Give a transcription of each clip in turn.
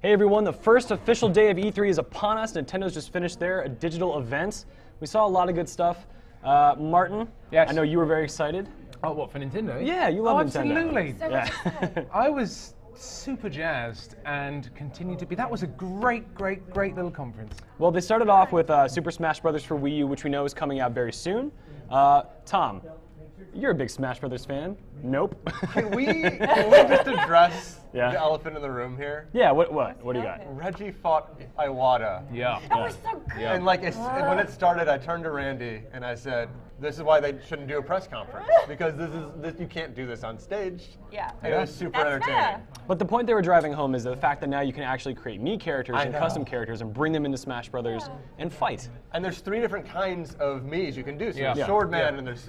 Hey everyone, the first official day of E3 is upon us. Nintendo's just finished their digital events. We saw a lot of good stuff. Martin, yes. I know you were very excited. Oh, what, for Nintendo? Yeah, you love Nintendo. Absolutely. So much fun. I was super jazzed and continue to be. That was a great little conference. Well, they started off with Super Smash Bros. For Wii U, which we know is coming out very soon. Tom, you're a big Smash Bros. Fan. Nope. Can we just address the elephant in the room here? Yeah, what do you got? Reggie fought Iwata. Yeah. That was so good. And like when it started, I turned to Randy and I said, "This is why they shouldn't do a press conference because you can't do this on stage." Yeah. And it was super That's entertaining. fair. But the point they were driving home is the fact that now you can actually create Mii characters and custom characters and bring them into Smash Brothers and fight. And there's 3 different kinds of Miis you can do. So there's Yeah. Sword Man and there's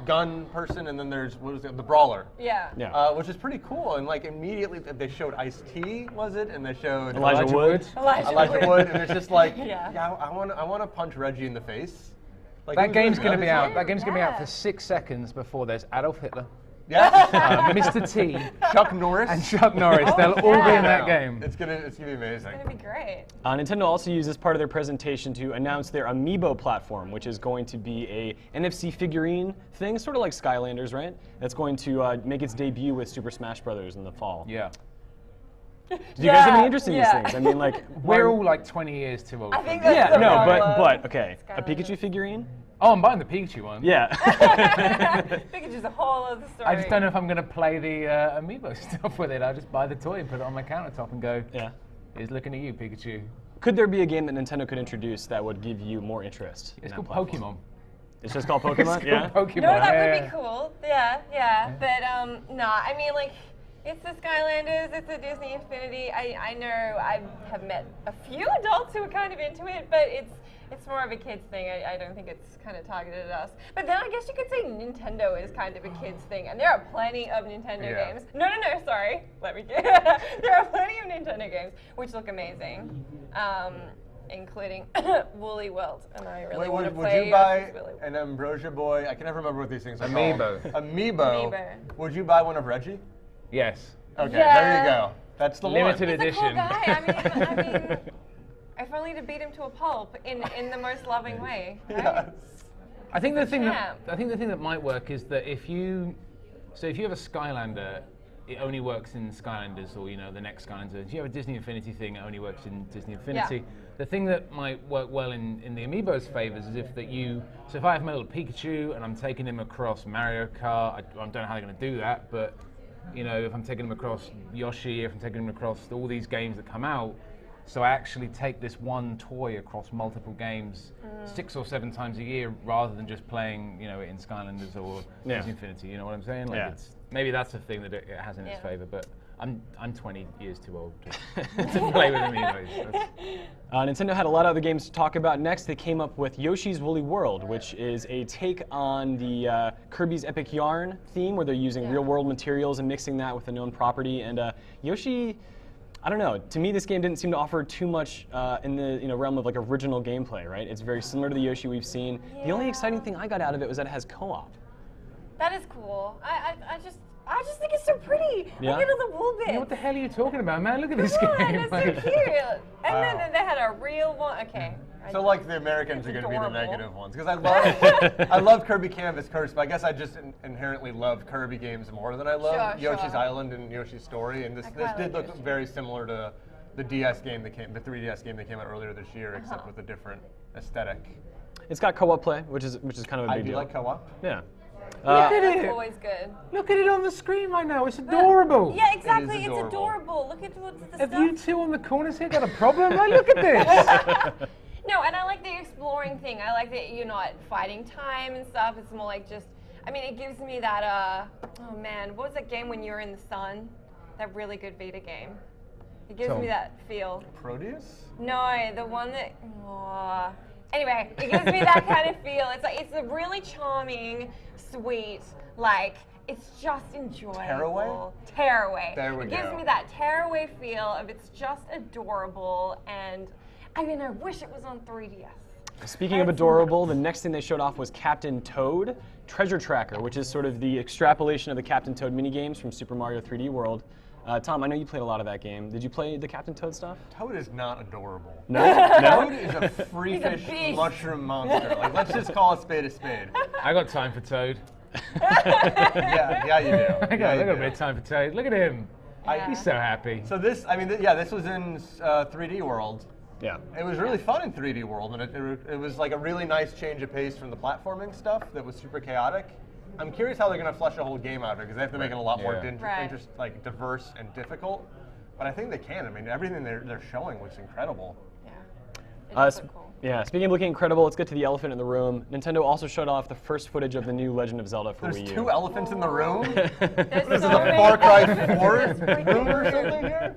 gun person and then there's the brawler. Yeah. Which is pretty cool. And like immediately they showed Ice-T, was it? And they showed Elijah Wood. Elijah Wood, and it's just like, Yeah. I want to punch Reggie in the face. Like, That game's going to be out. Yeah. That game's going to be out for 6 seconds before there's Adolf Hitler, Yeah. Mr. T, Chuck Norris. and Chuck Norris. They'll all be in that game. It's gonna be amazing. It's gonna be great. Nintendo also used this part of their presentation to announce their Amiibo platform, which is going to be a NFC figurine thing, sort of like Skylanders, right? That's going to make its debut with Super Smash Bros. In the fall. Yeah. Do you guys have any interest in these things? I mean, like, We're all like 20 years too old. I think for it. that's yeah, so no, fun. but okay, a Skylanders. Pikachu figurine? Oh, I'm buying the Pikachu one. Yeah. Pikachu's a whole other story. I just don't know if I'm going to play the Amiibo stuff with it. I'll just buy the toy and put it on my countertop and go, Yeah. here's looking at you, Pikachu. Could there be a game that Nintendo could introduce that would give you more interest? It's in called that platform? Pokemon. It's just called Pokemon? It's Yeah. called Pokemon. No, that yeah. would be cool. Yeah. But no, I mean like, it's the Skylanders, it's the Disney Infinity. I know I have met a few adults who are kind of into it, but it's more of a kids thing. I don't think it's kind of targeted at us. But then I guess you could say Nintendo is kind of a kids thing, and there are plenty of Nintendo games. No, sorry. Let me get. There are plenty of Nintendo games which look amazing. Including Woolly World, and I really want to play. Would you buy Woolly World. an Ambrosia Boy? I can never remember what these things are Amiibo. called. Amiibo. Would you buy one of Reggie? Yes. Okay, Yeah. there you go. That's the Limited one. He's a cool edition. guy. I mean, if only to beat him to a pulp in the most loving way. Right? Yes. I think the thing champ. that might work is that if you have a Skylander, it only works in Skylanders or the next Skylanders. If you have a Disney Infinity thing, it only works in Disney Infinity. Yeah. The thing that might work well in the Amiibo's favors is if I have my little Pikachu and I'm taking him across Mario Kart, I don't know how they're going to do that, but if I'm taking him across Yoshi, if I'm taking him across all these games that come out, so I actually take this one toy across multiple games 6 or 7 times a year rather than just playing, it in Skylanders or Disney Infinity. You know what I'm saying? Like maybe that's a thing that it has in its favor, but I'm 20 years too old to play with Amiibos. Nintendo had a lot of other games to talk about. Next, they came up with Yoshi's Woolly World, which is a take on the Kirby's Epic Yarn theme, where they're using real-world materials and mixing that with a known property. And Yoshi, I don't know. To me, this game didn't seem to offer too much in the realm of like original gameplay. Right? It's very similar to the Yoshi we've seen. The only exciting thing I got out of it was that it has co-op. That is cool. I just think it's so pretty. Yeah? Look at all the wool bits. What the hell are you talking about, man? Look at this Come on, game. it's so cute. And then they had a real one. Okay. So like the Americans are going to be the adorable. negative ones because I love Kirby Canvas Curse, but I guess I just inherently love Kirby games more than I love Yoshi's Island and Yoshi's Story, and this did look very similar to the DS game the 3DS game that came out earlier this year, except with a different aesthetic. It's got co-op play, which is kind of a big I do deal. like co-op. Yeah. Look at That's it. always good. Look at it on the screen right now. It's adorable. Yeah, exactly. It is It's adorable. adorable. Look at the Have stuff. you two on the corners here got a problem? Like, look at this. No, and I like the exploring thing. I like that you're not fighting time and stuff. It's more like just, I mean, it gives me that, oh man, what was that game when you were in the sun? That really good Vita game. It gives me that feel. Proteus? No, the one that, anyway, it gives me that kind of feel. It's like, it's a really charming, sweet, like, it's just enjoyable. Tearaway? Tearaway. There we It gives go. me that tearaway feel of it's just adorable, and I mean, I wish it was on 3DS. Speaking of adorable, the next thing they showed off was Captain Toad Treasure Tracker, which is sort of the extrapolation of the Captain Toad minigames from Super Mario 3D World. Tom, I know you played a lot of that game. Did you play the Captain Toad stuff? Toad is not adorable. No? No? Toad is a freakish mushroom monster. Like, let's just call a spade a spade. I got time for Toad. Yeah, you do. I got a bit of time for Toad. Look at him. He's so happy. So this, I mean, this was in 3D World. Yeah. It was really fun in 3D World, and it was like a really nice change of pace from the platforming stuff that was super chaotic. I'm curious how they're going to flesh a whole game out here, because they have to make it a lot more diverse and difficult. But I think they can. I mean, everything they're showing looks incredible. Yeah. It's cool. Yeah, speaking of looking incredible, let's get to the elephant in the room. Nintendo also showed off the first footage of the new Legend of Zelda for Wii U. There's 2 elephants in the room? There's This is so a many Far Cry elephants. 4 It's freaking room or weird. something here?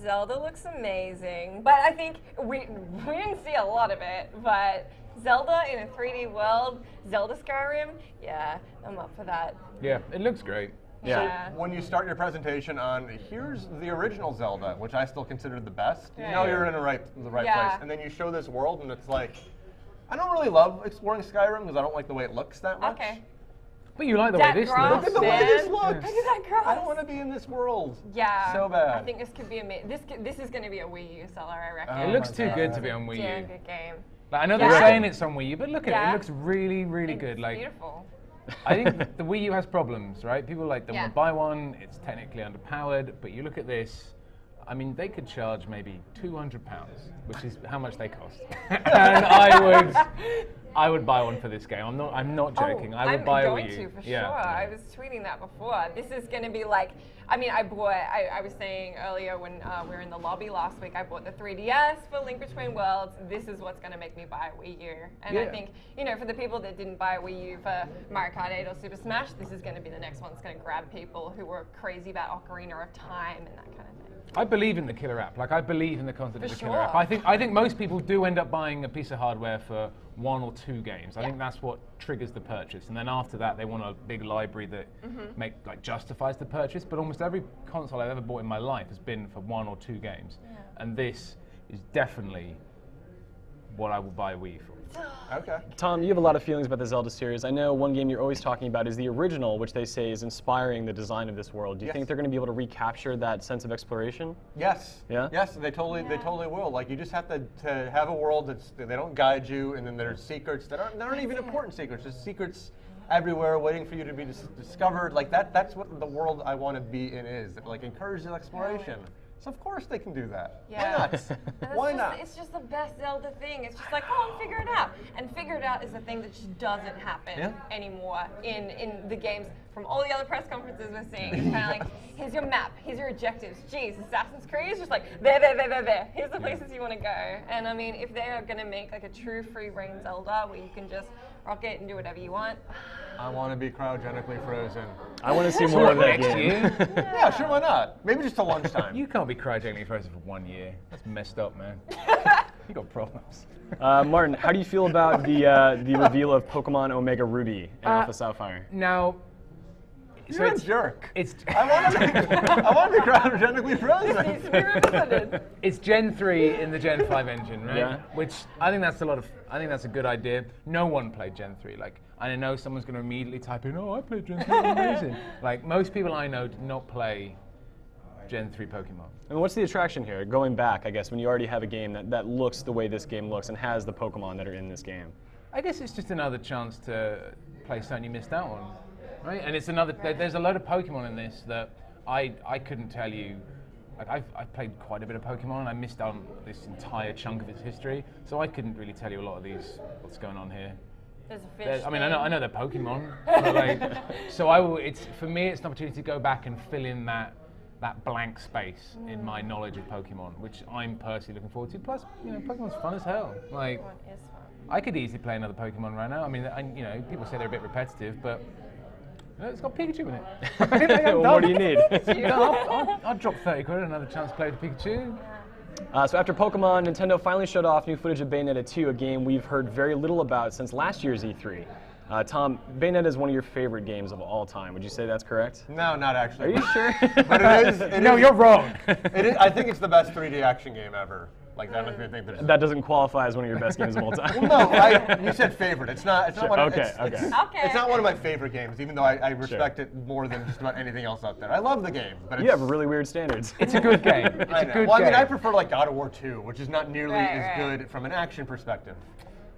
Zelda looks amazing, but I think we didn't see a lot of it, but Zelda in a 3D world, Zelda Skyrim, yeah, I'm up for that. Yeah, it looks great. Yeah. So when you start your presentation on, here's the original Zelda, which I still consider the best, you know Yeah. you're in the right Yeah. place. And then you show this world, and it's like, I don't really love exploring Skyrim because I don't like the way it looks that much. Okay. But you like the That way this grass, looks. Look at the way this man. looks. Look at that grass. I don't want to be in this world. Yeah. So bad. I think this could be amazing. This is going to be a Wii U seller, I reckon. It Oh looks my too good God. to be on Wii Damn U. good game. Like, I know they're Yeah. saying it's on Wii U, but look at it. Yeah. It looks really, really It's good. Like, beautiful. I think the Wii U has problems, right? People like don't Yeah. want to buy one. It's technically underpowered, but you look at this. I mean, they could charge maybe £200, which is how much they cost, and I would buy one for this game. I'm not joking. I would buy a Wii U. I'm going to for Yeah. sure. I was tweeting that before. This is going to be like, I mean, I was saying earlier when we were in the lobby last week, I bought the 3DS for Link Between Worlds. This is what's going to make me buy a Wii U. And I Yeah. think, you know, for the people that didn't buy a Wii U for Mario Kart 8 or Super Smash, this is going to be the next one that's going to grab people who were crazy about Ocarina of Time and that kind of thing. I believe in the killer app. Like, I believe in the concept of For the killer app. sure. I think most people do end up buying a piece of hardware for 1 or 2 games. I think that's what triggers the purchase, and then after that, they want a big library that justifies the purchase. But almost every console I've ever bought in my life has been for 1 or 2 games, and this is definitely what I will buy a Wii U for. Okay. Tom, you have a lot of feelings about the Zelda series. I know one game you're always talking about is the original, which they say is inspiring the design of this world. Do you think they're going to be able to recapture that sense of exploration? Yes. Yeah? Yes, they totally will. Like, you just have to have a world they don't guide you, and then there's secrets that aren't even important secrets. There's secrets everywhere waiting for you to be discovered. Like, that's what the world I want to be in is. It, like, encourages exploration. So of course they can do that. Yeah. Why not? Why not? It's just the best Zelda thing. It's just like, oh, figure it out. And figure it out is the thing that just doesn't happen anymore in the games. From all the other press conferences we're seeing, it's kind of like, here's your map, here's your objectives. Geez, Assassin's Creed is just like, there. Here's the places you want to go. And I mean, if they're going to make like a true free reign Zelda where you can just rock it and do whatever you want. I want to be cryogenically frozen. I want to see more of that Next game. year? Yeah, sure, why not? Maybe just till lunchtime. You can't be cryogenically frozen for 1 year. That's messed up, man. You got problems. Martin, how do you feel about the reveal of Pokemon Omega Ruby and Alpha Sapphire? Now, You're a jerk. It's I want to be cryogenically frozen. Needs to be represented. It's Gen 3 in the Gen 5 engine, right? Yeah. Which I think that's a good idea. No one played Gen 3. Like, I know someone's going to immediately type in, "Oh, I played Gen 3, amazing." Like, most people I know did not play Gen 3 Pokemon. And what's the attraction here? Going back, I guess, when you already have a game that looks the way this game looks and has the Pokemon that are in this game. I guess it's just another chance to play something you missed out on, right? And it's another. There's a load of Pokemon in this that I couldn't tell you. Like, I've played quite a bit of Pokemon, and I missed out on this entire chunk of its history, so I couldn't really tell you a lot of these. What's going on here? There's a fish. I mean, I know they're Pokemon, but like, so I will. For me, it's an opportunity to go back and fill in that blank space in my knowledge of Pokemon, which I'm personally looking forward to. Plus, you know, Pokemon's fun as hell. Like, Pokemon is fun. I could easily play another Pokemon right now. I mean, you know, people say they're a bit repetitive, but it's got Pikachu in it. What do you need? I'll drop 30 quid and another chance to play with Pikachu. So after Pokemon, Nintendo finally showed off new footage of Bayonetta 2, a game we've heard very little about since last year's E3. Tom, Bayonetta is one of your favorite games of all time. Would you say that's correct? No, not actually. Are you sure? But it is. No, you're wrong. It is. I think it's the best 3D action game ever. Like, I don't even think there's. That doesn't qualify as one of your best games of all time. Well, no, you said favorite. It's not. It's not one. Okay, It's not one of my favorite games, even though I respect it more than just about anything else out there. I love the game, but You have really weird standards. It's a good game. It's a good game. Well, I mean, I prefer like God of War 2, which is not nearly as good from an action perspective.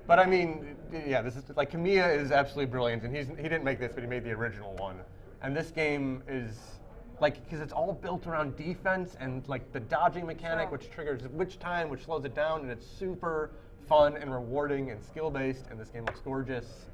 But I mean, yeah, this is like Kamiya is absolutely brilliant, and he didn't make this, but he made the original one. And this game is like, because it's all built around defense and like the dodging mechanic, which triggers which time, which slows it down, and it's super fun and rewarding and skill based. And this game looks gorgeous.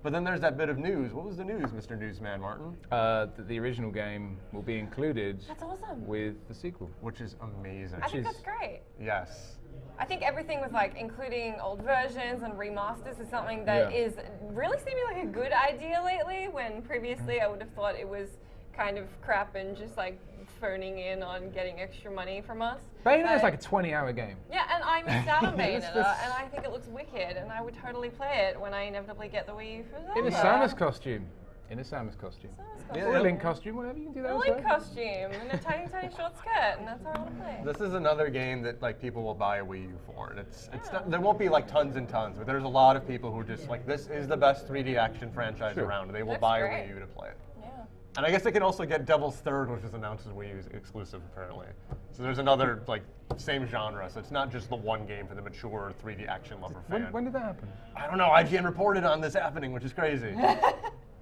But then there's that bit of news. What was the news, Mr. Newsman Martin? That the original game will be included. That's awesome. With the sequel, which is amazing. I think that's great. Yes. I think everything with like including old versions and remasters is something that is really seeming like a good idea lately, when previously I would have thought it was kind of crap and just like phoning in on getting extra money from us. Bayonetta is like a 20-hour game. Yeah, and I missed out on Bayonetta, and I think it looks wicked, and I would totally play it when I inevitably get the Wii U for Zelda. In a Samus costume. In a Samus costume. Or a Link costume, whatever, you can do that. A Link costume in a tiny, tiny short skirt, and that's how I want to play. This is another game that like people will buy a Wii U for, and it's not, there won't be like tons and tons, but there's a lot of people who are just like, this is the best 3D action franchise around. They will buy a Wii U to play it. Yeah. And I guess they can also get Devil's Third, which was announced as Wii U exclusive apparently. So there's another like same genre, so it's not just the one game for the mature 3D action lover fan. When did that happen? I don't know. IGN reported on this happening, which is crazy.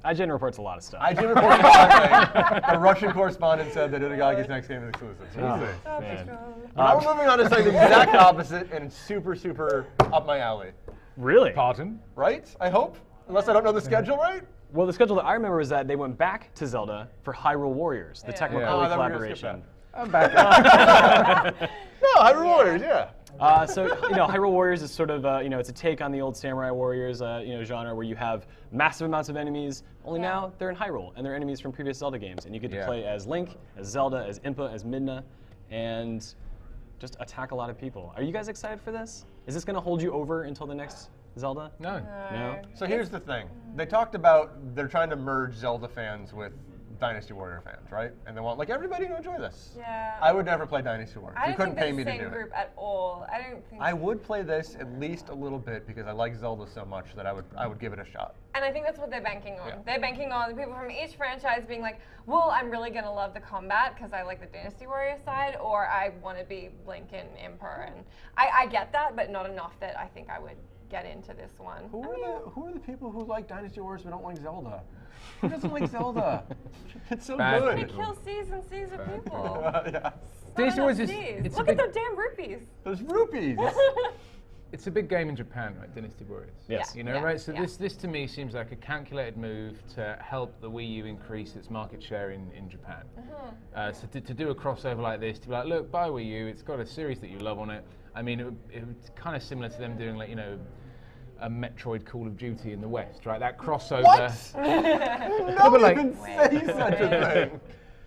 IGN reports a lot of stuff. IGN reported a Russian correspondent said that Itagaki's next game is exclusive. So we'll see. Oh, man. Now we're moving on to something the exact opposite, and it's super, super up my alley. Really? Pardon? Right? I hope? Unless I don't know the schedule right? Well, the schedule that I remember is that they went back to Zelda for HYRULE Warriors, the Technicolor collaboration. I'm back. No, HYRULE Warriors, yeah. So, you know, HYRULE Warriors is sort of, you know, it's a take on the old Samurai Warriors, you know, genre where you have massive amounts of enemies, only now they're in Hyrule, and they're enemies from previous Zelda games. And you get to play as Link, as Zelda, as Impa, as Midna, and just attack a lot of people. Are you guys excited for this? Is this going to hold you over until the next Zelda? No. No? So here's the thing. They talked about they're trying to merge Zelda fans with Dynasty Warrior fans, right? And they want like everybody to enjoy this. Yeah. I would never play Dynasty Warriors. I You couldn't pay don't me think to they're do the it. same group at all. I don't think. I would play this at least a little bit because I like Zelda so much that I would give it a shot. And I think that's what they're banking on. Yeah. They're banking on people from each franchise being like, well, I'm really going to love the combat because I like the Dynasty Warrior side, or I want to be Link and Emperor. And I get that, but not enough that I think I would get into this one. Who are the people who like Dynasty Warriors but don't like Zelda? Who doesn't like Zelda? It's so Bad good. It kills seas and seas of people. Yeah. Dynasty Warriors is Look at those damn rupees. Those rupees. It's a big game in Japan, right? Dynasty Warriors. Yes. You know, right? So this to me seems like a calculated move to help the Wii U increase its market share in Japan. So to do a crossover like this, to be like, look, buy Wii U, it's got a series that you love on it. I mean, it's kind of similar to them doing like, you know, a Metroid Call of Duty in the West, right? That crossover. What? Don't even say such a thing.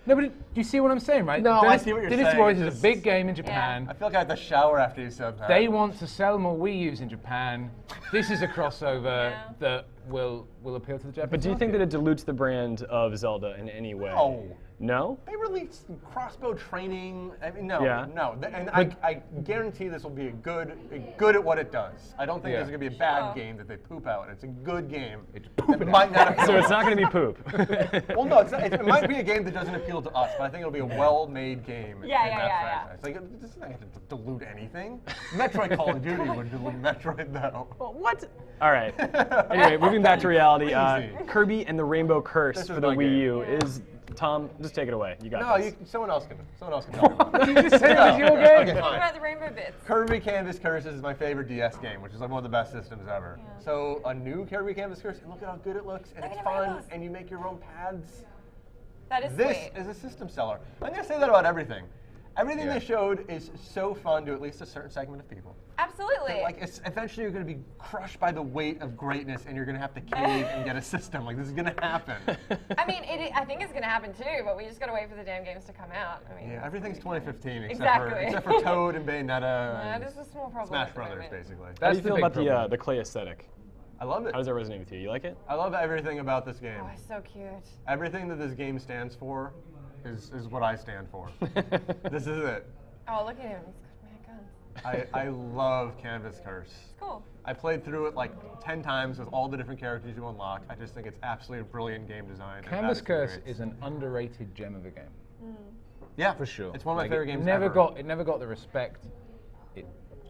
No, but do you see what I'm saying, right? No, I see what you're Dynasty saying. Warriors is a big game in Japan. I feel like I had to shower after you said that. They want to sell more Wii U's in Japan. This is a crossover that will appeal to the Japanese But do you think that it dilutes the brand of Zelda in any way? No. No? They released crossbow training. I mean, no, Yeah. no. And I guarantee this will be good at what it does. I don't think Yeah. there's going to be a bad game that they poop out. It's a good game. It's It might not appeal. So it's not going to be poop. Well, no, it might be a game that doesn't appeal to us, but I think it'll be a well-made game in that franchise. Like, it's not going to dilute anything. Metroid Call of Duty would dilute Metroid, though. Well, what? All right. Anyway, moving back to reality, Easy. Kirby and the Rainbow Curse This for is the my Wii game. U is, Tom, just take it away. You got No, this. someone else can tell me. You just said it was your game. Okay, What fine. about the rainbow bits? Kirby Canvas Curses is my favorite DS game, which is like one of the best systems ever. Yeah. So a new Kirby Canvas Curse, and look at how good it looks, and Look it's at the fun, rainbows. and you make your own pads. That is This sweet. is a system seller. I'm gonna say that about everything. Everything Yeah. they showed is so fun to at least a certain segment of people. Absolutely. Like, eventually you're gonna be crushed by the weight of greatness, and you're gonna have to cave and get a system. Like, this is gonna happen. I mean, I think it's going to happen too, but we just got to wait for the damn games to come out. I mean, Yeah, everything's 2015 Exactly. except for Toad and Bayonetta. that and is a small problem. Smash at the Brothers, moment. basically. How do That's you the feel big about problem. the clay aesthetic? I love it. How does that resonate with you? You like it? I love everything about this game. Oh, it's so cute. Everything that this game stands for is what I stand for. This is it. Oh, look at him. He's got mad guns. I love Canvas Curse. Cool. I played through it like 10 times with all the different characters you unlock. I just think it's absolutely brilliant game design. Canvas Curse is an underrated gem of a game. Yeah, For sure. It's one of my favorite games never ever. It never got the respect it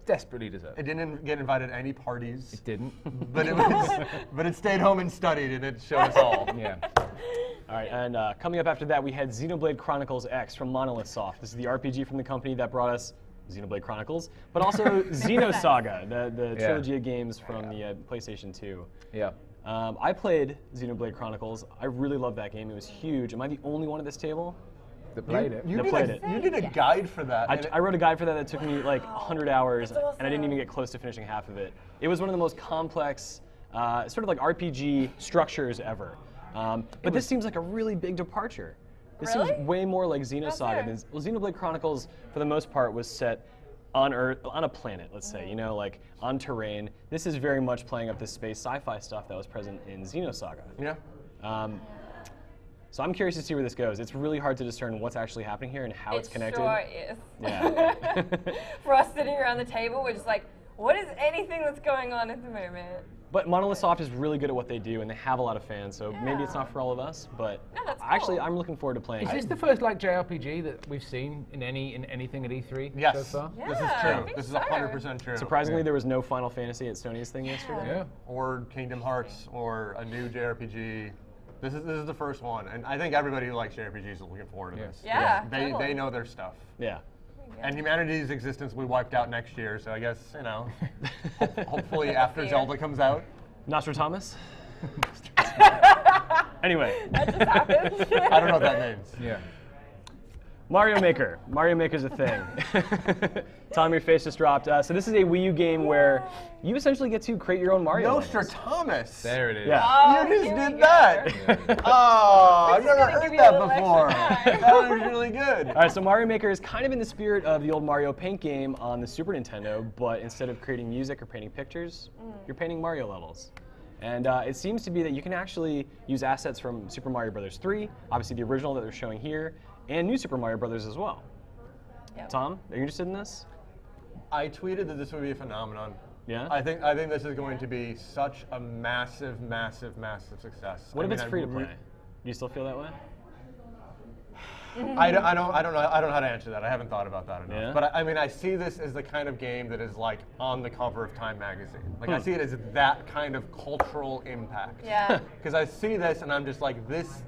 desperately deserved. It didn't get invited to any parties. It didn't. But it stayed home and studied, and it showed us all. Yeah. All right, and coming up after that, we had Xenoblade Chronicles X from Monolith Soft. This is the RPG from the company that brought us Xenoblade Chronicles, but also Xenosaga, the trilogy of games from the PlayStation 2. Yeah. I played Xenoblade Chronicles. I really loved that game. It was huge. Am I the only one at this table? That played it. You played it. You did a guide for that. I wrote a guide for that took me like 100 hours, That's and I didn't even get close to finishing half of it. It was one of the most complex, sort of like RPG structures ever. But this seems like a really big departure. This seems way more like Xenosaga than Xenoblade Chronicles. For the most part, was set on Earth, on a planet, let's say, you know, like on terrain. This is very much playing up this space sci-fi stuff that was present in Xenosaga. Yeah. So I'm curious to see where this goes. It's really hard to discern what's actually happening here and how it's connected. It sure is. Yeah. For us sitting around the table, we're just like, what is anything that's going on at the moment? But Monolith Soft is really good at what they do, and they have a lot of fans, so maybe it's not for all of us, but No, that's actually cool. I'm looking forward to playing Is it. this the first like JRPG that we've seen in anything at E3 so Yes. far? Yeah, This is I true. think This is so. 100% true. Surprisingly, there was no Final Fantasy at Sony's thing yesterday. Yeah. Or Kingdom Hearts, or a new JRPG. This is the first one, and I think everybody who likes JRPGs is looking forward to this. Yeah, They totally. know their stuff. Yeah. And humanity's existence will be wiped out next year, so I guess, you know, hopefully after Zelda comes out. Nostradamus? Anyway, That just happened. I don't know what that means. Yeah. Mario Maker. Mario Maker's a thing. Tom, your face just dropped. So this is a Wii U game where you essentially get to create your own Mario levels. Nostradamus. There it is. Yeah. Oh, You just here we did go. that. Oh, I've never gonna give heard you a that little before. extra time. That was really good. All right, so Mario Maker is kind of in the spirit of the old Mario Paint game on the Super Nintendo, but instead of creating music or painting pictures, you're painting Mario levels. And it seems to be that you can actually use assets from Super Mario Bros. 3, obviously the original that they're showing here, and New Super Mario Bros. As well. Yep. Tom, are you interested in this? I tweeted that this would be a phenomenon. Yeah? I think this is going to be such a massive, massive, massive success. What if I mean, it's free to play? Do you still feel that way? I don't know how to answer that. I haven't thought about that enough. Yeah? But I mean, I see this as the kind of game that is like on the cover of Time magazine. Like I see it as that kind of cultural impact. Yeah. Because I see this and I'm just like, this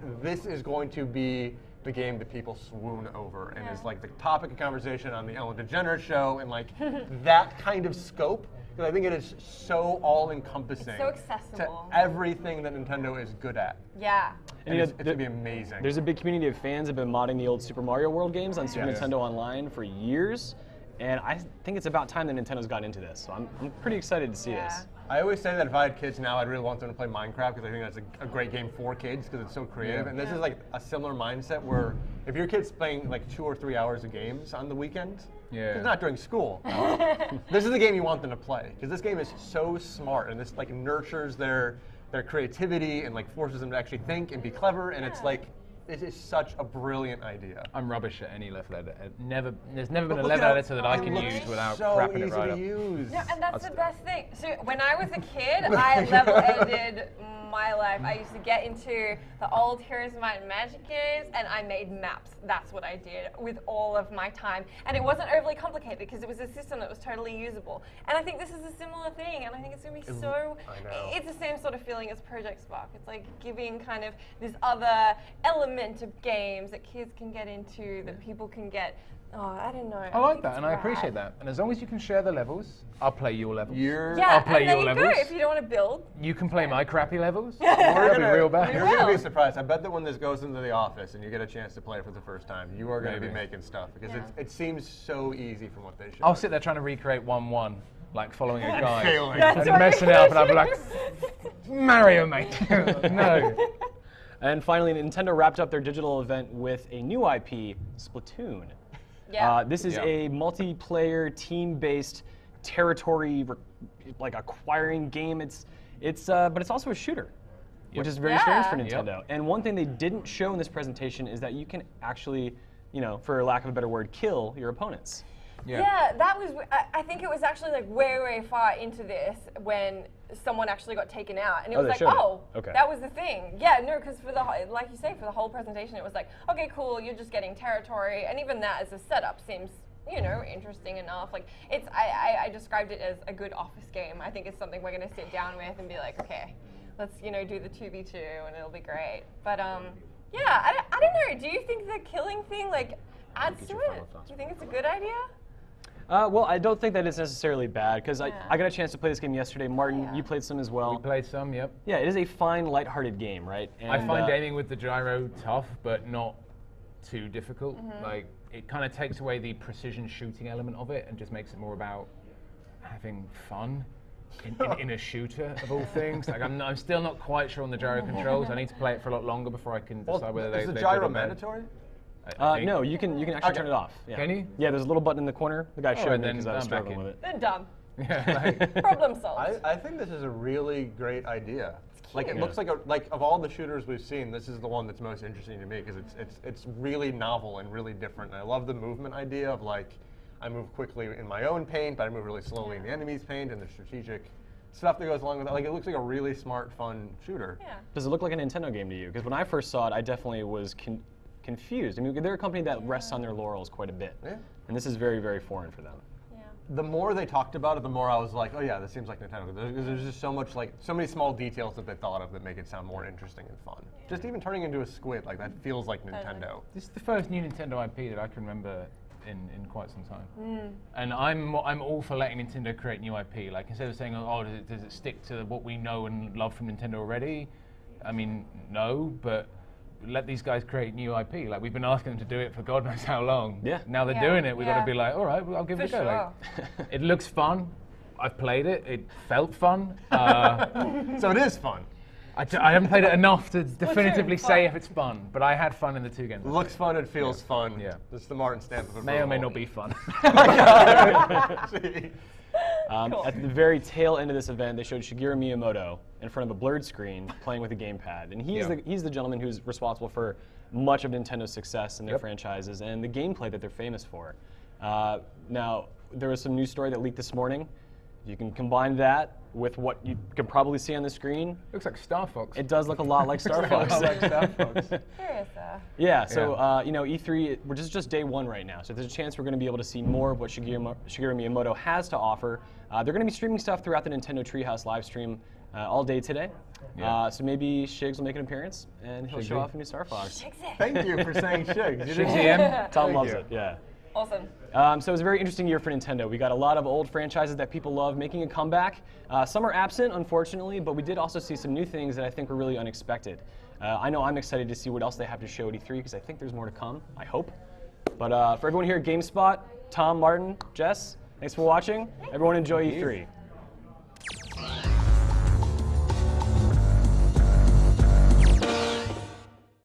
is going to be the game that people swoon over and is like the topic of conversation on the Ellen DeGeneres show and like that kind of scope. Because I think it is so all-encompassing. It's so accessible. To everything that Nintendo is good at. Yeah. And you it's know, going to be amazing. There's a big community of fans that have been modding the old Super Mario World games on Super Yes. Nintendo Online for years, and I think it's about time that Nintendo's gotten into this. So I'm pretty excited to see this. I always say that if I had kids now, I'd really want them to play Minecraft because I think that's a great game for kids because it's so creative. Yeah. And this is like a similar mindset where if your kid's playing like 2 or 3 hours of games on the weekend, Yeah. it's not during school. This is the game you want them to play because this game is so smart and this like nurtures their creativity and like forces them to actually think and be clever. And it's like this is such a brilliant idea. I'm rubbish at any level editor. There's never been a But look level at editor that I it can looks use without so wrapping it easy right to up. use. No, and that's the best thing. So when I was a kid, I level edited my life. I used to get into the old Heroes of Might and Magic games, and I made maps. That's what I did with all of my time. And it wasn't overly complicated because it was a system that was totally usable. And I think this is a similar thing, and I think it's going to be so... I know. It's the same sort of feeling as Project Spark. It's like giving kind of this other element of games that kids can get into, that people can get... Oh, I don't know. I think like that, it's and I appreciate rad. that. And as long as you can share the levels, I'll play your levels. You're Yeah, I'll play and there your you levels. go if you don't want to build. You can play my crappy levels. We're That'd be gonna- real bad. You're going to will. be surprised. I bet that when this goes into the office and you get a chance to play it for the first time, you are going to be Maybe. making stuff because Yeah. it seems so easy from what they show. I'll sit there trying to recreate 1-1, like following a guide. failing. And That's messing it up, and I'll be like, Mario, mate. No. And finally, Nintendo wrapped up their digital event with a new IP, Splatoon. Yeah. This is Yeah. a multiplayer, team-based territory like acquiring game. But it's also a shooter, which is very strange for Yeah. Nintendo. And one thing they didn't show in this presentation is that you can actually, you know, for lack of a better word, kill your opponents. Yeah, that was. I think it was actually like way far into this when someone actually got taken out, and it was like, oh, okay. that was the thing. Yeah, no, because for the like you say, for the whole presentation, it was like, okay, cool, you're just getting territory, and even that as a setup seems, you know, interesting enough. Like it's, I described it as a good office game. I think it's something we're gonna sit down with and be like, okay, let's do the 2v2, and it'll be great. But yeah, I don't know. Do you think the killing thing like adds to it? Do you think it's a good idea? Well, I don't think that it's necessarily bad, because I got a chance to play this game yesterday. Martin, you played some as well. We played some, yep. Yeah, it is a fine, lighthearted game, right? And, I find aiming with the gyro tough, but not too difficult. Like, it kind of takes away the precision shooting element of it and just makes it more about having fun in a shooter, of all things. Like, I'm still not quite sure on the gyro controls. I need to play it for a lot longer before I can decide whether is the gyro mandatory? No, you can actually turn it off. Yeah. Can you? Yeah, there's a little button in the corner. The guy showed me because I was struggling with it. Then done. Yeah, like, Problem solved. I think this is a really great idea. Like it looks like of all the shooters we've seen, this is the one that's most interesting to me because it's really novel and really different. And I love the movement idea of like I move quickly in my own paint, but I move really slowly in the enemy's paint, and the strategic stuff that goes along with that. Like it looks like a really smart, fun shooter. Yeah. Does it look like a Nintendo game to you? Because when I first saw it, I definitely was confused. I mean, they're a company that rests on their laurels quite a bit. Yeah. And this is very, very foreign for them. Yeah. The more they talked about it, the more I was like, oh yeah, this seems like Nintendo. There's just so much, like, so many small details that they thought of that make it sound more interesting and fun. Yeah. Just even turning into a squid, like that feels like Nintendo. this is the first new Nintendo IP that I can remember in quite some time. And I'm all for letting Nintendo create new IP. Like instead of saying, oh, does it stick to what we know and love from Nintendo already? I mean, no, but let these guys create new IP. Like we've been asking them to do it for God knows how long. Yeah. Now they're doing it. We've got to be like, all right, well, I'll give it a go. Sure. Like, it looks fun. I've played it. It felt fun. So it is fun. I haven't played it enough to definitively say if it's fun, but I had fun in the two games. Looks fun. It feels fun. Yeah. That's the Martin stamp of approval. May or may not be fun. Cool. At the very tail end of this event, they showed Shigeru Miyamoto in front of a blurred screen playing with a gamepad. And he's the gentleman who's responsible for much of Nintendo's success in their franchises and the gameplay that they're famous for. Now, there was some news story that leaked this morning. You can combine that with what you can probably see on the screen. Looks like Star Fox. It does look a lot like Star Fox. Curious. Yeah, so you know, E3, we're just day one right now, so there's a chance we're going to be able to see more of what Shigeru Miyamoto has to offer. They're going to be streaming stuff throughout the Nintendo Treehouse live stream all day today. Yeah. So maybe Shigs will make an appearance and he'll show off a new Star Fox. Thank you for saying Shigs. Shigs EM. Tom loves it, yeah. Awesome. So it was a very interesting year for Nintendo. We got a lot of old franchises that people love making a comeback. Some are absent, unfortunately, but we did also see some new things that I think were really unexpected. I know I'm excited to see what else they have to show at E3 because I think there's more to come, I hope. But for everyone here at GameSpot, Tom, Martin, Jess, thanks for watching. Everyone enjoy E3.